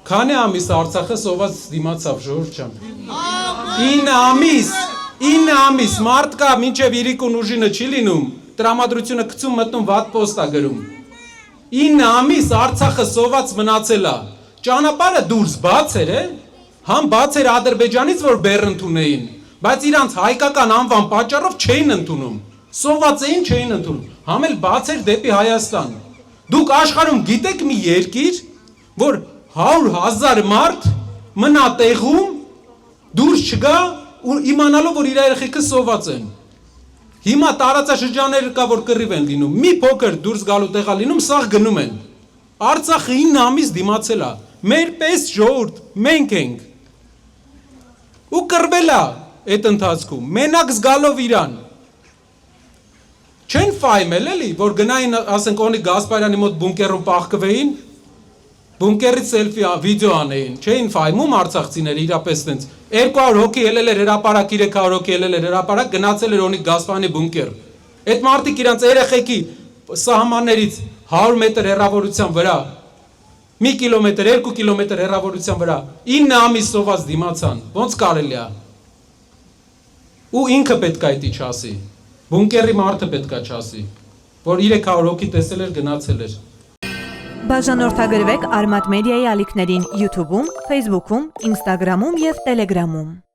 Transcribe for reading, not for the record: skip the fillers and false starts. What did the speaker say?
Քանի ամիս Արցախը սոված դիմացավ ժողովուրդ ջան։ 9 ամիս, 9 ամիս մարդ կա մինչև իրիկուն ուժինը չի լինում, տրամադրությունը գցում մտնում վատ պոստա գրում։ 9 ամիս Արցախը սոված մնացել է։ Ճանապարհը դուրս բաց էր, համ բաց էր Ադրբեջանից, որ բեռ ընդունեին, բայց իրանց հայկական անվան պատճառով չէին ընդունում։ Սոված էին չէին ընդունում, համ էլ բաց էր դեպի Հայաստան։ Դուք աշխարհում գիտեք մի երկիր, որ 100,000 մարդ մնա տեղում, դուրս չգա ու իմանալով, որ իր երեխեքը սոված են։ Հիմա տարածաշրջաններ կա, որ կռիվ են լինում, մի փոքր դուրս գալու տեղ է լինում, սաղ գնում են։ Արցախը 9 ամիս դիմացել է, մեր պես ժողովուրդ, մենք ենք։ Ու կռվել է այդ ընթացքում, մենակ զգալով իրան։ Չեն ֆայմել էլի, որ գնային, ասենք, Օնիկ Գասպարյանի մոտ բունկերում պահկվեին, բունկերից սելֆի վիդեո անեին, չէին ֆայմում արցախցիները իրապես տենց 200 հոգի ելել էր հրապարակ, 300 հոգի ելել էր հրապարակ, գնացել էր Օնիկ Գասպարյանի բունկեր։ Այդ մարդիկ իրանց երեխեքի սահմաններից 100 մետր հեռավորության վրա, 1 կիլոմետր, 2 կիլոմետր հեռավորության վրա 9 ամիս սոված դիմացան, ոնց կարելի է։ Ու ինքը պետք է դա չասի։ Բունկերի մարդը պետք է չասի, որ 300 հոգի տեսել էր, գնացել էր։ Բաժանորդագրվեք Արմատ մեդիայի ալիքներին YouTube-ում, Facebook-ում, Instagram-ում և Telegram-ում։